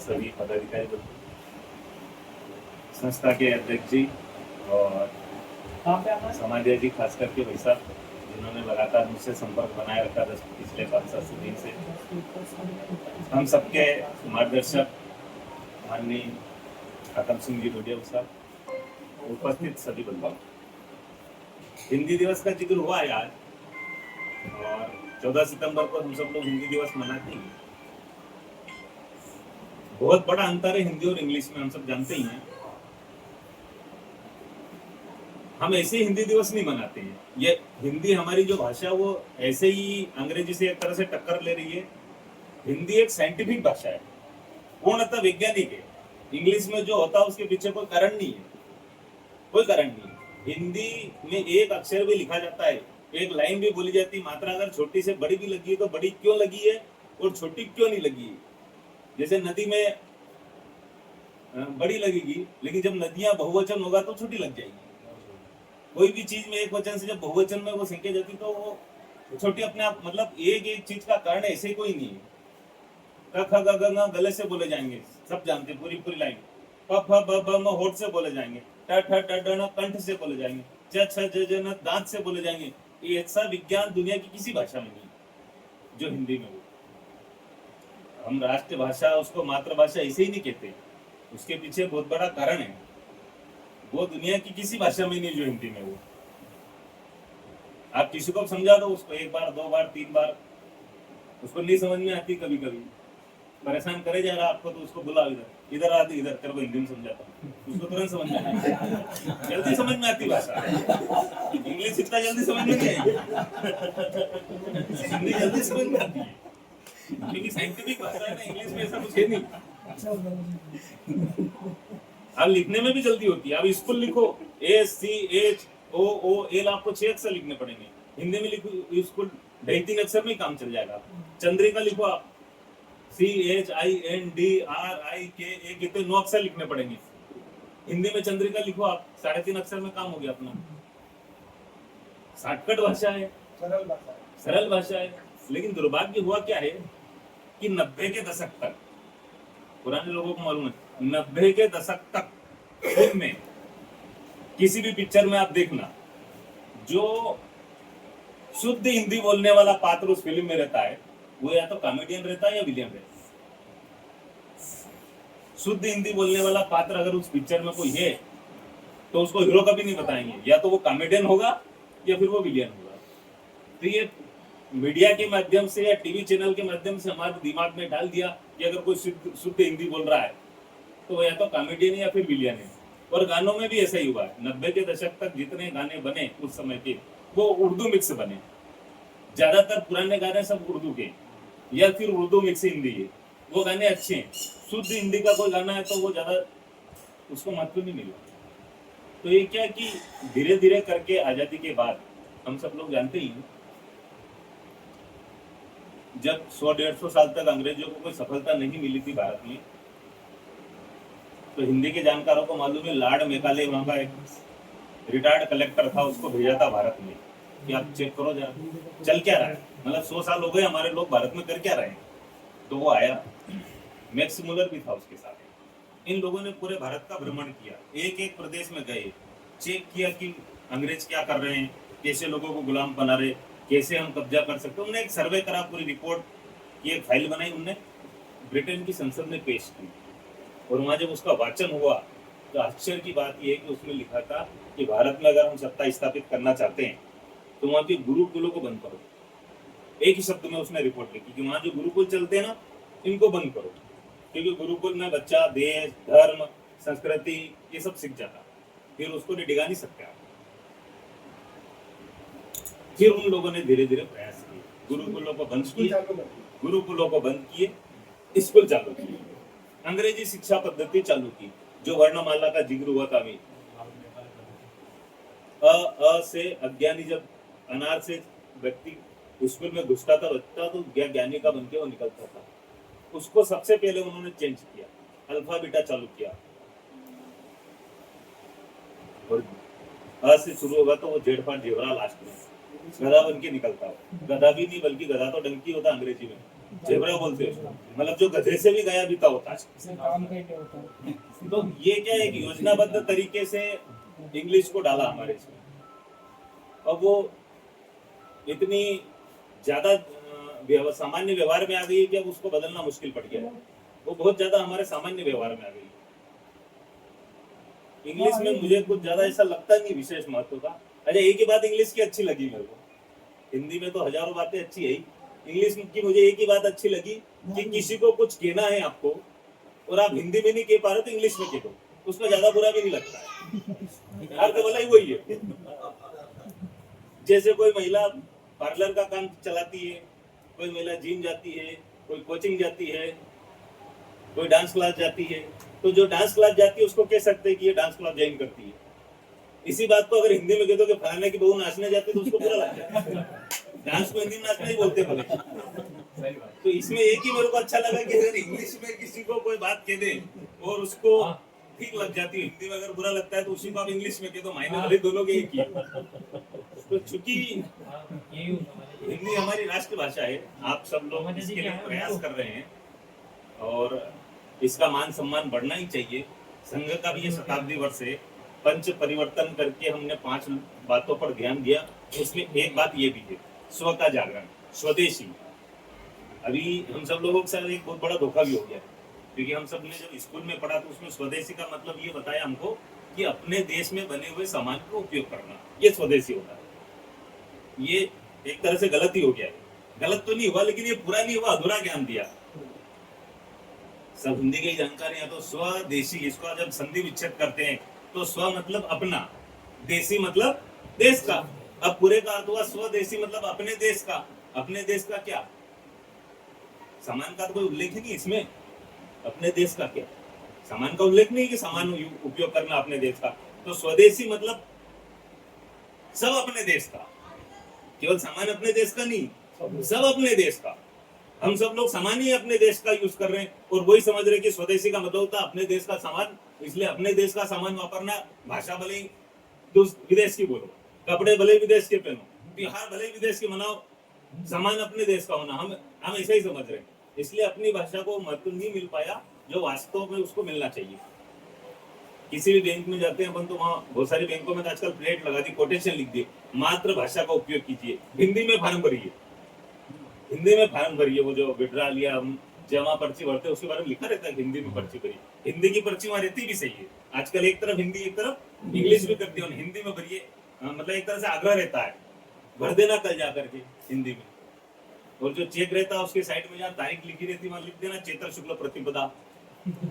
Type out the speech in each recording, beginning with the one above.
सभी पदाधिकारी बंधु, संस्था के अध्यक्ष जी और समाजवादी खास करके भाई साहब जिन्होंने लगातार मुझसे संपर्क बनाए रखा पिछले 5-7 दिन से, हम सबके मार्गदर्शक माननीय आतम सिंह जी डोडिया साहब, उपस्थित सभी बंधुओं, हिंदी दिवस का जिक्र हुआ है आज और 14 सितंबर को हम सब लोग हिंदी दिवस मनाते हैं। बहुत बड़ा अंतर है हिंदी और इंग्लिश में, हम सब जानते ही हैं। हम ऐसे ही हिंदी दिवस नहीं मनाते हैं। ये हिंदी हमारी जो भाषा वो ऐसे ही अंग्रेजी से एक तरह से टक्कर ले रही है। हिंदी एक साइंटिफिक भाषा है, पूर्णतः वैज्ञानिक है। इंग्लिश में जो होता है उसके पीछे कोई कारण नहीं है, कोई कारण नहीं। हिंदी में एक अक्षर भी लिखा जाता है, एक लाइन भी बोली जाती है, मात्रा अगर छोटी से बड़ी भी लगी है तो बड़ी क्यों लगी है और छोटी क्यों नहीं लगी है। जैसे नदी में बड़ी लगेगी, लेकिन जब नदियां बहुवचन होगा तो छोटी लग जाएगी। कोई भी चीज में एक वचन से जब बहुवचन में वो संख्या जाती तो वो छोटी अपने आप, मतलब एक एक चीज का कारण ऐसे कोई नहीं है। क ख ग घ ङ गले से बोले जाएंगे, सब जानते, पूरी पूरी लाइन। प फ ब भ म होठ से बोले जाएंगे, ट ठ ड ढ ण कंठ से बोले जाएंगे, च छ ज ज न दांत से बोले जाएंगे। ये ऐसा विज्ञान दुनिया की किसी भाषा में नहीं जो हिंदी में हो। हम राष्ट्र भाषा उसको मातृभाषा ऐसे ही नहीं कहते, उसके पीछे बहुत बड़ा कारण है। वो दुनिया की किसी भाषा में नहीं जो हिंदी में हो। आप किसी को समझा दो, उसको 1 बार 2 बार 3 बार, उसको नहीं समझ में आती, कभी कभी परेशान करे जा रहा आपको तो उसको बुला इधर इधर आती, इधर तेरे को हिंदी में समझाता हूँ, उसको तुरंत समझ में आती, जल्दी समझ में आती भाषा। इंग्लिश इतना जल्दी समझ में नहीं आएगी, हिंदी जल्दी समझ में आती है क्योंकि साइंटिफिक भाषा है ना। इंग्लिश में ऐसा कुछ है नहीं। अब लिखने में भी जल्दी होती है। अब स्कूल लिखो, SCHOOL, आपको 6 अक्षर लिखने पड़ेंगे। हिंदी में लिखो स्कूल 2-3 अक्षर में काम चल जाएगा। चंद्रिका लिखो आप, CHINDRIKA, कितने 9 अक्षर लिखने पड़ेंगे। हिंदी में चंद्रिका लिखो आप, 3.5 अक्षर में काम हो गया अपना। शॉर्टकट भाषा है, सरल भाषा है। लेकिन दुर्भाग्य हुआ क्या है कि 90 के दशक तक, पुराने लोगों को मालूम है, 90 के दशक तक फिल्म में, किसी भी पिक्चर में आप देखना, जो शुद्ध हिंदी बोलने वाला पात्र उस फिल्म में रहता है वो या तो कॉमेडियन रहता है या विलेन रहता है। शुद्ध हिंदी बोलने वाला पात्र अगर उस पिक्चर में कोई है तो उसको हीरो कभी नहीं बताएंगे, या तो वो कॉमेडियन होगा या फिर वो विलेन होगा। तो ये मीडिया के माध्यम से या टीवी चैनल के माध्यम से हमारे दिमाग में डाल दिया कि अगर कोई शुद्ध हिंदी बोल रहा है तो वो या तो कॉमेडियन है या फिर विलियन है। और गानों में भी ऐसा ही हुआ है। 90 के दशक तक जितने गाने बने उस समय के, वो उर्दू मिक्स बने। ज्यादातर पुराने गाने सब उर्दू के या फिर उर्दू मिक्स हिंदी है, वो गाने अच्छे हैं। शुद्ध हिंदी का कोई गाना है तो वो ज्यादा उसको महत्व नहीं मिला। तो ये क्या कि धीरे धीरे करके आजादी के बाद हम सब लोग जानते ही हैं, जब 100-150 साल तक अंग्रेजों को कोई सफलता नहीं मिली थी भारत में, तो हिंदी के जानकारों को मालूम है, लॉर्ड मेकाले वहां का एक रिटायर्ड कलेक्टर था, उसको भेजा था भारत में कि आप चेक करो जरा चल क्या रहा है। मतलब 100 साल हो गए हमारे लोग भारत में कर क्या रहे हैं। तो वो आया, मैक्स मुलर भी था उसके साथ। इन लोगों ने पूरे भारत का भ्रमण किया, एक एक प्रदेश में गए, चेक किया कि अंग्रेज क्या कर रहे हैं, कैसे लोगों को गुलाम बना रहे, कैसे हम कब्जा कर सकते। उन्होंने एक सर्वे करा, पूरी रिपोर्ट की एक फाइल बनाई, उन्होंने ब्रिटेन की संसद में पेश की। और वहां जब उसका वाचन हुआ तो आश्चर्य की बात यह है कि उसमें लिखा था कि भारत में अगर हम सत्ता स्थापित करना चाहते हैं तो वहां के गुरुकुलों को बंद करो। एक ही शब्द में उसने रिपोर्ट लिखी कि वहां जो गुरुकुल चलते हैं ना, इनको बंद करो, क्योंकि गुरुकुल में बच्चा देश, धर्म, संस्कृति ये सब सीख जाता, फिर उसको डिगा नहीं सकते आप। फिर उन लोगों ने धीरे धीरे प्रयास किए, गुरुकुलों को बंद किए, स्कूल चालू किए, अंग्रेजी शिक्षा पद्धति चालू की, जो वर्णमाला का जिक्र हुआ था अभी। अ से अज्ञानी, जब अनार से व्यक्ति स्कूल में घुसता था बच्चा तो ज्ञानी का बनके वो निकलता था, उसको सबसे पहले उन्होंने चेंज किया, अल्फा बीटा चालू किया। और अ से शुरू होगा तो वो जेड पार्ट जेवरा लास्ट में गधा बन के निकलता हो। गधा भी नहीं बल्कि गधा तो डंकी होता अंग्रेजी में, जेबरा बोलते हैं उसको। मतलब जो गधे से भी गया बीता होता है। इसमें काम का ही क्या होता है। तो ये क्या है कि योजनाबद्ध तरीके से इंग्लिश को डाला हमारे इसमें, और वो इतनी ज्यादा सामान्य व्यवहार में आ गई है कि अब उसको बदलना मुश्किल पड़ गया है। वो बहुत ज्यादा हमारे सामान्य व्यवहार में आ गई। इंग्लिश में मुझे कुछ ज्यादा ऐसा लगता नहीं विशेष महत्व का। अच्छा, एक ही बात इंग्लिश की अच्छी लगी मेरे को, हिंदी में तो हजारों बातें अच्छी है, इंग्लिश की मुझे एक ही बात अच्छी लगी कि किसी को कुछ कहना है आपको और आप हिंदी में नहीं कह पा रहे तो इंग्लिश में कह दो, उसमें ज्यादा बुरा भी नहीं लगता है। अर्थ भला ही वही है। जैसे कोई महिला पार्लर का काम चलाती है, कोई महिला जिम जाती है, कोई कोचिंग जाती है, कोई डांस क्लास जाती है, तो जो डांस क्लास जाती है उसको कह सकते हैं कि ये डांस क्लास ज्वाइन करती है। इसी बात को अगर हिंदी में कह दो कि फलाने की बहू नाचने जाती है तो उसको बुरा लगता है। डांस को हिंदी में नाचना ही बोलते हैं। तो इसमें एक ही मेरे को अच्छा लगा कि अगर इंग्लिश में किसी को कोई बात कह दे और उसको ठीक लग जाती है, हिंदी में अगर बुरा लगता है तो उसी को आप इंग्लिश में कह दो, मायने भले दोनों के एक ही है। तो चूंकि हिंदी हमारी राष्ट्रभाषा है, आप सब लोग इसके लिए प्रयास कर रहे हैं और इसका मान सम्मान बढ़ना ही चाहिए। संघ का भी ये शताब्दी वर्ष है, पंच परिवर्तन करके हमने 5 बातों पर ध्यान दिया। उसमें एक बात ये भी है, स्व का जागरण, स्वदेशी। अभी हम सब लोगों के साथ एक बहुत बड़ा धोखा भी हो गया, क्योंकि हम सब ने जब स्कूल में पढ़ा तो उसमें स्वदेशी का मतलब ये बताया हमको कि अपने देश में बने हुए सामान का उपयोग करना, ये स्वदेशी होता है। ये एक तरह से गलत ही हो गया है। गलत तो नहीं हुआ, लेकिन ये पूरा नहीं हुआ, अधूरा ज्ञान दिया। सब हिंदी की जानकारी है, तो स्वदेशी, इसको जब संधि विच्छेद करते हैं तो स्व मतलब अपना, देशी मतलब देश का। अब पूरे का अर्थ हुआ स्वदेशी मतलब अपने देश का। अपने देश का क्या? सामान का तो कोई उल्लेख ही नहीं इसमें। अपने देश का क्या? सामान का उल्लेख नहीं कि सामान उपयोग करना अपने देश का। तो स्वदेशी मतलब सब अपने देश का, केवल सामान अपने देश का नहीं, सब अपने देश का। हम सब लोग सामान ही अपने देश का यूज कर रहे हैं और वही समझ रहे हैं कि स्वदेशी का मतलब होता है अपने देश का सामान। इसलिए अपने देश का सामान वापरना, भाषा भले ही विदेश की बोलो, कपड़े भले विदेश के पहनो, त्योहार भले विदेश के मनाओ, सामान अपने देश का होना हम ऐसा ही समझ रहे हैं। इसलिए अपनी भाषा को महत्व नहीं मिल पाया जो वास्तव में उसको मिलना चाहिए। किसी भी बैंक में जाते हैं अपन तो वहाँ बहुत सारी बैंकों में तो आजकल प्लेट लगा दी, कोटेशन लिख दी, मातृभाषा का उपयोग कीजिए। हिंदी में फार्म भरिए, हिंदी में फार्म भरिए। वो जो विड्रॉल या जमा पर्ची भरते हैं उसके बारे में लिखा रहता है हिंदी में पर्ची भरिए। हिंदी की पर्ची वहाँ रहती भी सही है। आजकल एक तरफ हिंदी एक तरफ इंग्लिश भी करती है, हिंदी में भरिए। मतलब एक तरह से आग्रह रहता है, भर देना कल जा करके हिंदी में। और जो चेक रहता है उसके साइड में जहाँ तारीख लिखी रहती है वहाँ लिख देना चैत्र शुक्ल प्रतिपदा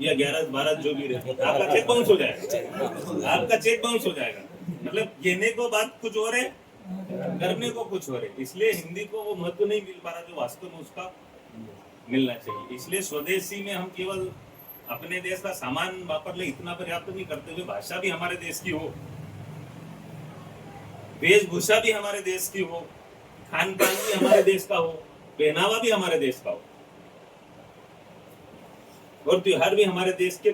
या 11/12 जो भी रहता है, आपका चेक बाउंस हो जाएगा। आपका चेक बाउंस हो जाएगा। मतलब कहने को बात कुछ और है, करने को कुछ और है। इसलिए हिंदी को वो महत्व नहीं मिल पा रहा जो वास्तव में उसका मिलना चाहिए। इसलिए स्वदेशी में हम केवल अपने देश का सामान वापर ले इतना पर्याप्त नहीं करते हुए भाषा भी हमारे देश की हो, वेशभूषा भी हमारे देश की हो, खान पान भी हमारे देश का हो, पहनावा भी हमारे देश का हो और त्योहार भी हमारे देश के